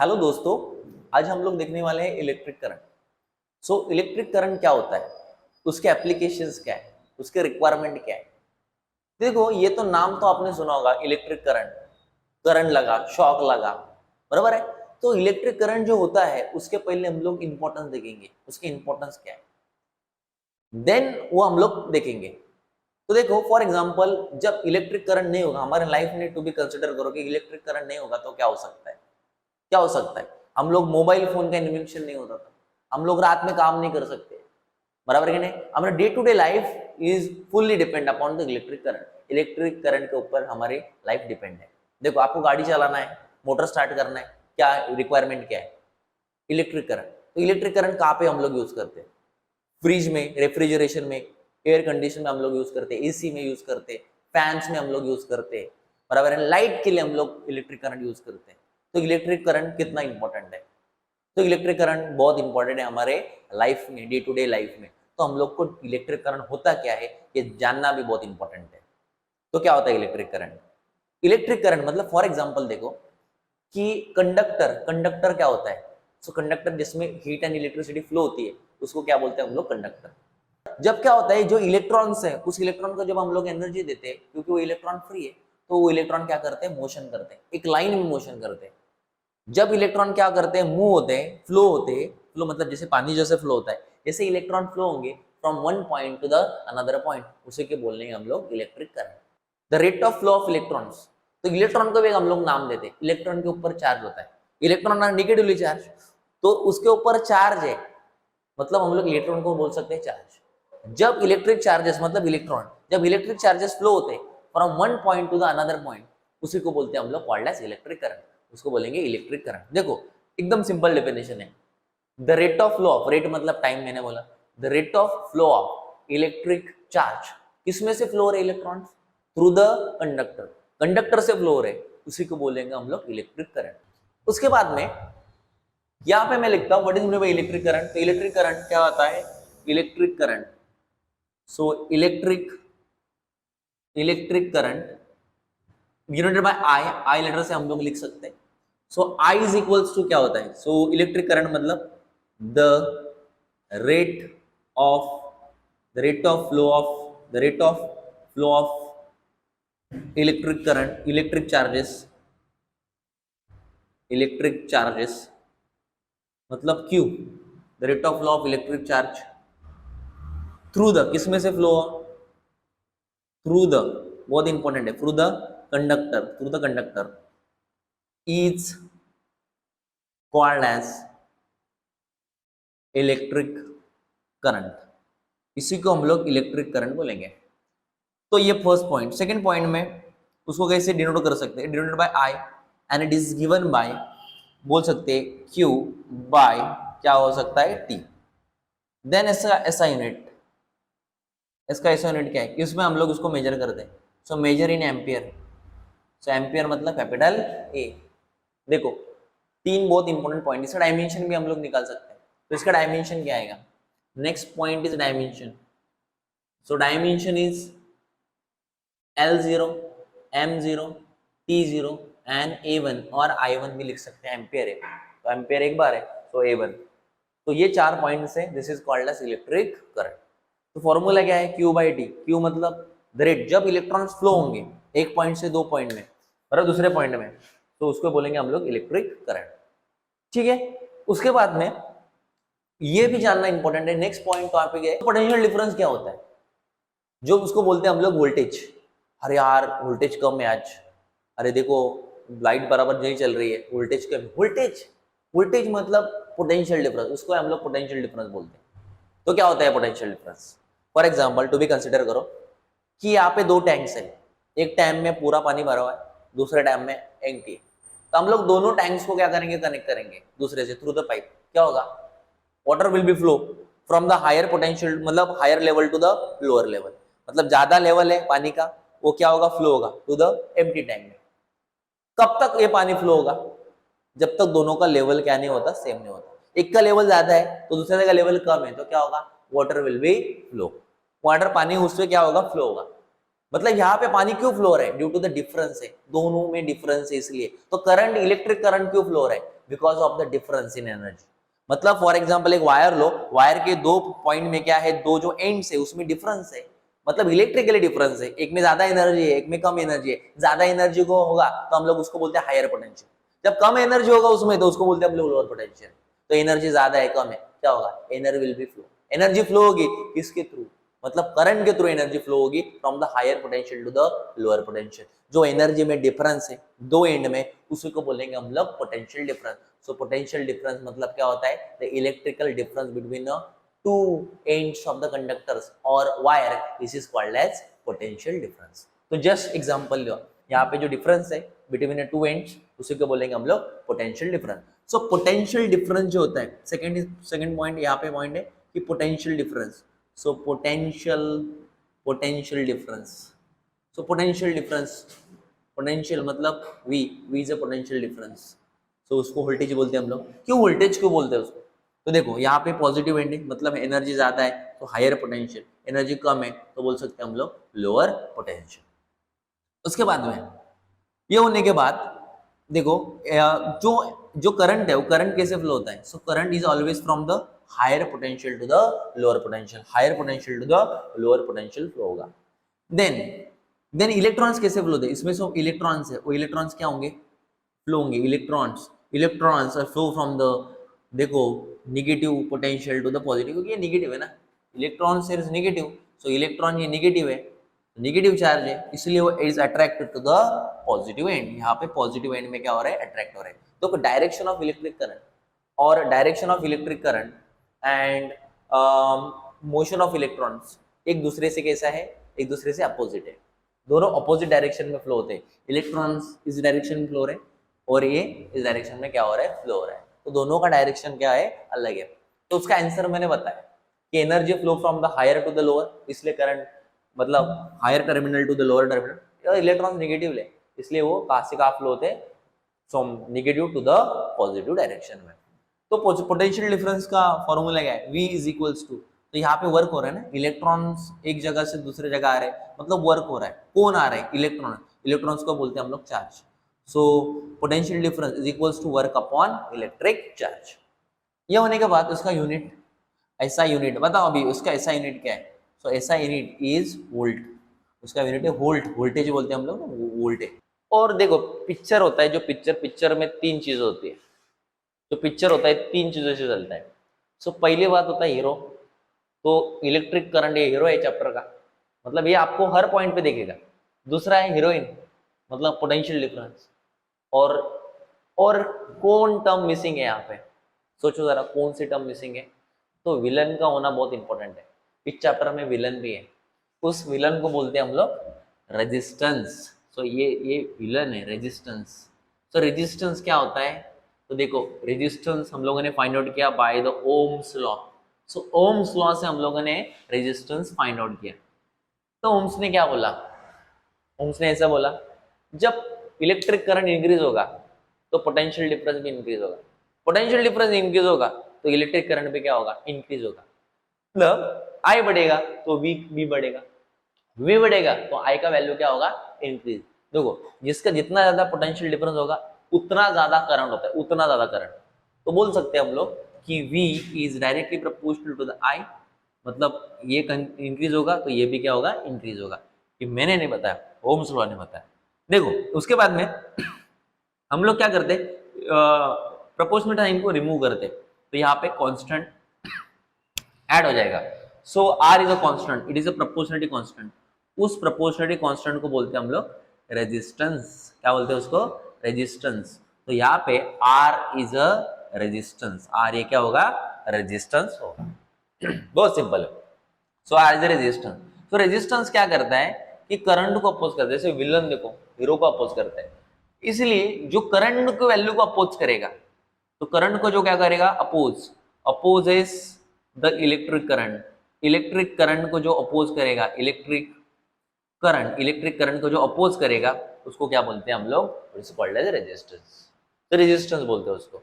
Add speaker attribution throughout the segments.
Speaker 1: Hello दोस्तों, आज हम लोग देखने वाले हैं इलेक्ट्रिक करंट। इलेक्ट्रिक करंट क्या होता है, उसके एप्लीकेशंस क्या है, उसके रिक्वायरमेंट क्या है। देखो, ये तो नाम तो आपने सुना होगा, इलेक्ट्रिक करंट। करंट लगा, शॉक लगा, बराबर है। तो इलेक्ट्रिक करंट जो होता है उसके पहले हम लोग इंपॉर्टेंस देखेंगे, उसकी इंपॉर्टेंस क्या है, देन वो हम लोग देखेंगे। तो देखो, फॉर एग्जाम्पल, जब इलेक्ट्रिक करंट नहीं होगा हमारे लाइफ में, टू बी कंसिडर करो कि इलेक्ट्रिक करंट नहीं होगा तो क्या हो सकता है। क्या हो सकता है, हम लोग मोबाइल फोन का इन्वेंशन नहीं होता था, हम लोग रात में काम नहीं कर सकते, बराबर है कि नहीं। हमारा day to day life is fully depend upon the electric current. Electric current के ऊपर हमारी लाइफ डिपेंड है। देखो, आपको गाड़ी चलाना है, मोटर स्टार्ट करना है, क्या रिक्वायरमेंट क्या है, इलेक्ट्रिक करंट। तो इलेक्ट्रिक करंट कहाँ पे हम लोग यूज करते हैं, फ्रिज में, रेफ्रिजरेशन में, एयर कंडीशन में हम लोग यूज करते हैं, एसी में यूज करते हैं, फैंस में हम लोग यूज करते हैं, बराबर है। लाइट के लिए हम लोग इलेक्ट्रिक करंट यूज करते हैं। तो इलेक्ट्रिक करंट कितना इंपॉर्टेंट है, तो इलेक्ट्रिक करंट बहुत इंपॉर्टेंट है हमारे लाइफ में, डे टू डे लाइफ में। तो हम लोग को इलेक्ट्रिक करंट होता क्या है ये जानना भी बहुत इंपॉर्टेंट है। तो क्या होता है इलेक्ट्रिक करंट। इलेक्ट्रिक करंट मतलब फॉर एग्जांपल देखो कि कंडक्टर, कंडक्टर क्या होता है। कंडक्टर जिसमें हीट एंड इलेक्ट्रिसिटी फ्लो होती है उसको क्या बोलते हैं हम लोग, कंडक्टर। जब क्या होता है, जो इलेक्ट्रॉन्स है उस इलेक्ट्रॉन को जब हम लोग एनर्जी देते हैं, क्योंकि वो इलेक्ट्रॉन फ्री है, तो वो इलेक्ट्रॉन क्या करते हैं, मोशन करते हैं, एक लाइन में मोशन करते हैं। जब इलेक्ट्रॉन क्या करते हैं, मूव होते हैं, फ्लो होते हैं, फ्लो मतलब जैसे पानी जैसे फ्लो होता है, जैसे इलेक्ट्रॉन फ्लो होंगे from one point two the another point, उसे के बोलने हैं हम लोग electric current. The rate of flow of electrons. तो इलेक्ट्रॉन को भी हम लोग नाम देते हैं, इलेक्ट्रॉन के ऊपर चार्ज होता है, इलेक्ट्रॉन नेगेटिवली चार्ज, तो उसके ऊपर चार्ज है, मतलब हम लोग इलेक्ट्रॉन को बोल सकते हैं चार्ज। जब इलेक्ट्रिक चार्जेस मतलब इलेक्ट्रॉन, जब इलेक्ट्रिक चार्जेस फ्लो होते हैं from one point two the another point, उसी को बोलते हैं हम लोग कॉल्ड एज इलेक्ट्रिक करंट, उसको बोलेंगे इलेक्ट्रिक करंट। देखो, एकदम सिंपल डेफिनेशन है। The rate of flow of, rate मतलब टाइम मैंने बोला, the rate of flow of electric charge, किसमें से फ्लो हो रहे electron, through the conductor, conductor से फ्लो हो रहे, उसी को बोलेंगे हम लोग इलेक्ट्रिक करंट। उसके बाद में यहां पे मैं लिखता हूं what is mean by electric current. तो इलेक्ट्रिक करंट क्या होता है, electric current, electric current denoted by I, I letter से हम लोग लिख सकते हैं। आई इज इक्वल्स टू क्या होता है, इलेक्ट्रिक करंट मतलब the rate of flow of electric current, electric charges मतलब Q, the rate of flow of electric charge through the, किसमें से फ्लो, थ्रू द, बहुत इंपॉर्टेंट है, through the conductor is called as electric current, इसी को हम लोग electric current बोलेंगे। तो ये फर्स्ट पॉइंट। सेकंड पॉइंट में उसको कैसे डिनोट कर सकते हैं, denoted by I and it is given by, बोल सकते हैं Q बाय क्या हो सकता है T। देन इसका ऐसा यूनिट, इसका ऐसा यूनिट क्या है कि उसमें हम लोग उसको मेजर करते हैं, मेजर इन एम्पियर। एम्पियर मतलब कैपिटल A। देखो, तीन बहुत इंपॉर्टेंट पॉइंट, इसका डायमेंशन भी हम लोग निकाल सकते हैं। तो इसका डायमेंशन क्या आएगा, next point is dimension. Dimension is L0, M0, T0 and A1 और I1 भी लिख सकते हैं, एम्पियर है तो एम्पियर एक बार है, A1। तो ये चार पॉइंट्स है, this is called as electric current. तो फॉर्मूला क्या है, Q बाई टी। Q मतलब द रेट, जब इलेक्ट्रॉन्स फ्लो होंगे एक पॉइंट से दो पॉइंट में और दूसरे पॉइंट में, तो उसको बोलेंगे हम लोग इलेक्ट्रिक करंट, ठीक है। उसके बाद में ये भी जानना इंपॉर्टेंट है, नेक्स्ट पॉइंट टॉपिक है पोटेंशियल डिफरेंस क्या होता है, जो उसको बोलते हैं हम लोग वोल्टेज। अरे यार वोल्टेज कम है आज, अरे देखो लाइट बराबर नहीं चल रही है, वोल्टेज कम। वोल्टेज मतलब पोटेंशियल डिफरेंस, उसको हम लोग पोटेंशियल डिफरेंस बोलते हैं। तो क्या होता है potential difference, for example to be consider करो कि यहाँ पे दो टैंक्स है, एक टैंक में पूरा पानी भरा हुआ है, दूसरे टैंक में एम्प्टी। तो हम लोग दोनों टैंक्स को क्या करेंगे, कनेक्ट करेंगे दूसरे से थ्रू द पाइप। क्या होगा, water will be flow from the higher potential मतलब higher level to the lower level, मतलब ज्यादा लेवल है पानी का, वो क्या होगा, फ्लो होगा टू द एम्प्टी टैंक में। कब तक ये पानी फ्लो होगा, जब तक दोनों का लेवल क्या नहीं होता, सेम नहीं होता। एक का लेवल ज्यादा है तो दूसरे का लेवल कम है, तो क्या होगा, water will be flow, water पानी उससे क्या होगा, फ्लो होगा। मतलब यहाँ पे पानी क्यों फ्लो हो रहा है, ड्यू टू द डिफरेंस है, दोनों में डिफरेंस है इसलिए। तो करंट, इलेक्ट्रिक करंट क्यों फ्लो हो रहा है, because of the difference in energy. मतलब फॉर एग्जांपल एक वायर लो, वायर के दो पॉइंट में क्या है, दो जो एंड्स है उसमें डिफरेंस है, मतलब इलेक्ट्रिकली डिफरेंस है, एक में ज्यादा एनर्जी है, एक में कम एनर्जी है। ज्यादा एनर्जी को होगा तो हम लोग उसको बोलते हैं हायर पोटेंशियल, जब कम एनर्जी होगा उसमें तो उसको बोलते हैं हम लोग लोअर पोटेंशियल। तो एनर्जी ज्यादा है कम है, क्या होगा, energy will be flow. Energy flow होगी किसके थ्रू, मतलब करंट के थ्रू एनर्जी फ्लो होगी from the higher potential to the lower potential. जो एनर्जी में डिफरेंस है दो एंड में, उसी को बोलेंगे हम लोग potential difference. So potential difference मतलब क्या होता है, the electrical difference between two ends of the conductors और wire, this is called as potential difference. तो जस्ट एग्जांपल लो, यहाँ पे जो डिफरेंस है बिटवीन टू एंड्स उसी को बोलेंगे हम लोग potential difference. So potential difference जो होता है, सेकंड पॉइंट यहाँ पे पॉइंट है कि potential difference. So potential difference, so potential difference, potential मतलब V is a potential difference. So उसको वोल्टेज बोलते हैं हम लोग। क्यों वोल्टेज क्यों बोलते हैं उसको, तो देखो यहाँ पे पॉजिटिव एंड है, मतलब एनर्जी ज्यादा है तो हायर पोटेंशियल, एनर्जी कम है तो बोल सकते हैं हम लोग लोअर पोटेंशियल। उसके बाद में ये होने के बाद देखो जो करंट है वो करंट कैसे फ्लो होता है। So current is always from the higher potential to the lower potential, higher potential to the lower potential flow होगा। देन इलेक्ट्रॉन्स कैसे फ्लो होते हैं, इसमें जो इलेक्ट्रॉन्स है वो इलेक्ट्रॉन्स क्या होंगे, फ्लो होंगे। इलेक्ट्रॉन्स फ्लो फ्रॉम द, देखो negative potential to the positive, क्योंकि ये निगेटिव है ना, इलेक्ट्रॉन से इज नेगेटिव, सो इलेक्ट्रॉन ये नेगेटिव है, नेगेटिव चार्ज है, इसलिए वो is attracted to the positive end. यहाँ पे पॉजिटिव एंड में क्या हो रहा है, अट्रैक्ट हो रहा है। तो डायरेक्शन ऑफ इलेक्ट्रिक करंट और direction of electric current and motion of electrons एक दूसरे से कैसा है, एक दूसरे से अपोजिट है, दोनों अपोजिट डायरेक्शन में फ्लो होते हैं। इलेक्ट्रॉन्स इस डायरेक्शन में फ्लो हो रहे हैं और ये इस डायरेक्शन में क्या हो रहा है, फ्लो हो रहा है, तो दोनों का डायरेक्शन क्या है, अलग है। तो उसका आंसर मैंने बताया कि energy flow from the higher to the lower, इसलिए करंट मतलब higher terminal to the lower terminal, electron negative ले इसलिए वो कहाँ से कहाँ फ्लो होते हैं, from negative to the positive direction में। तो पोटेंशियल डिफरेंस का फॉर्मूला क्या है, V इज इक्वल्स टू, तो यहाँ पे वर्क हो रहा है ना, इलेक्ट्रॉन्स एक जगह से दूसरे जगह आ रहे हैं, मतलब वर्क हो रहा है, कौन आ रहा है, इलेक्ट्रॉन, इलेक्ट्रॉन्स को बोलते हैं हम लोग charge. So potential difference is equals to work upon electric charge. ये होने के बाद उसका यूनिट, ऐसा यूनिट बताओ अभी उसका ऐसा यूनिट क्या है। सो ऐसा यूनिट इज वोल्ट, उसका यूनिट है वोल्ट, वोल्टेज बोलते हैं हम लोग वोल्टेज। और देखो पिक्चर होता है, जो पिक्चर में तीन चीज होती है, जो पिक्चर होता है तीन चीजों से चलता है। सो पहली बात होता है हीरो, तो इलेक्ट्रिक करंट ये हीरो है चैप्टर का, मतलब ये आपको हर पॉइंट पे देखेगा। दूसरा है हीरोइन, मतलब पोटेंशियल डिफरेंस। और कौन टर्म मिसिंग है यहाँ पे, सोचो जरा कौन सी टर्म मिसिंग है, तो विलन का होना बहुत इंपॉर्टेंट है। इस चैप्टर में विलन भी है, उस विलन को बोलते हैं हम लोग रेजिस्टेंस। सो ये विलन है रेजिस्टेंस। सो रेजिस्टेंस क्या होता है, तो देखो रेजिस्टेंस हम लोगों ने फाइंड आउट किया by the Ohm's law. So Ohm's law से हम लोगों ने रेजिस्टेंस फाइंड आउट किया। तो ओम्स ने क्या बोला, ओम्स ने ऐसा बोला जब इलेक्ट्रिक करंट इंक्रीज होगा तो पोटेंशियल डिफरेंस भी इंक्रीज होगा, पोटेंशियल डिफरेंस इंक्रीज होगा तो इलेक्ट्रिक करंट भी क्या होगा, इंक्रीज होगा। मतलब I बढ़ेगा तो V बढ़ेगा, V बढ़ेगा तो I का वैल्यू क्या होगा, इंक्रीज। देखो जिसका जितना ज्यादा पोटेंशियल डिफरेंस होगा उतना ज्यादा करंट होता है, उतना ज्यादा करंट। तो बोल सकते हैं हम लोग कि V is directly proportional to the I, मतलब ये इंक्रीज होगा तो ये भी क्या होगा, इंक्रीज होगा। कि मैंने नहीं बताया, ओम्स लॉ ने बताया। देखो उसके बाद में हम लोग क्या करते, प्रोपोर्शनल टाइम को रिमूव करते, तो यहाँ पे कांस्टेंट ऐड हो जाएगा। सो R is a constant, it is a proportionality constant. उस प्रोपोर्शनलिटी कांस्टेंट को बोलते हैं हम लोग रेजिस्टेंस। क्या बोलते हैं उसको, रेजिस्टेंस। तो यहाँ पे R is a resistance, R ये क्या होगा, रेजिस्टेंस होगा। बहुत सिंपल है। सो R इज अ रेजिस्टेंस। तो रेजिस्टेंस क्या करता है कि करंट को अपोज करता है, जैसे विलन देखो हीरो को अपोज करता है, इसलिए जो करंट को वैल्यू को अपोज करेगा, तो करंट को जो क्या करेगा, opposes the electric current, electric current को जो अपोज करेगा, इलेक्ट्रिक करंट को जो अपोज करेगा उसको क्या बोलते हैं हम लोग, इट्स कॉल्ड एज रेजिस्टेंस। तो रेजिस्टेंस बोलते हैं उसको,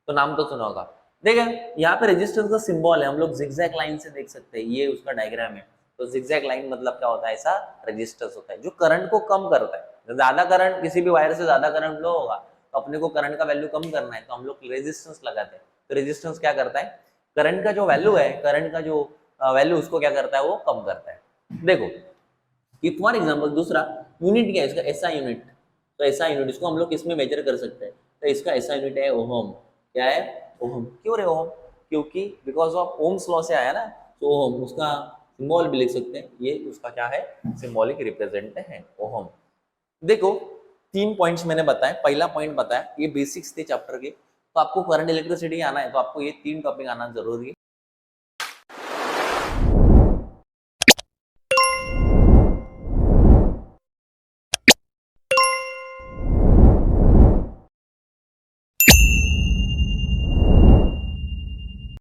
Speaker 1: तो नाम तो सुना होगा। देखिए यहाँ पे रेजिस्टेंस का सिंबल है, हम लोग जिगजैग लाइन से देख सकते हैं, ये उसका डायग्राम है। तो जिगजैग लाइन मतलब क्या होता है, ऐसा रेजिस्टेंस होता है जो करंट को कम करता है। ज्यादा करंट, किसी भी वायर से ज्यादा करंट फ्लो होगा अपने को करंट का वैल्यू कम करना है तो हम लोग रेजिस्टेंस लगाते हैं। तो रेजिस्टेंस क्या करता है, करंट का जो वैल्यू है, करंट का जो वैल्यू उसको क्या करता है, वो कम करता है। देखो कि फॉर एग्जांपल दूसरा यूनिट क्या है इसका, एसआई यूनिट। तो एसआई यूनिट इसको हम लोग किसमें मेजर कर सकते हैं, तो इसका एसआई यूनिट है ओहम। क्या है, ओहम। क्यों रे ओहम, क्योंकि बिकॉज ऑफ ओम्स लॉ से आया ना, तो ओहम उसका सिंबल भी लिख सकते हैं, ये उसका क्या है, सिंबॉलिक रिप्रेजेंट है ओहम। देखो 3 पॉइंट्स मैंने बताए, पहला पॉइंट बताया, ये बेसिक्स थे चैप्टर के। तो आपको करंट इलेक्ट्रिसिटी आना है तो आपको ये 3 टॉपिक आना जरूरी है।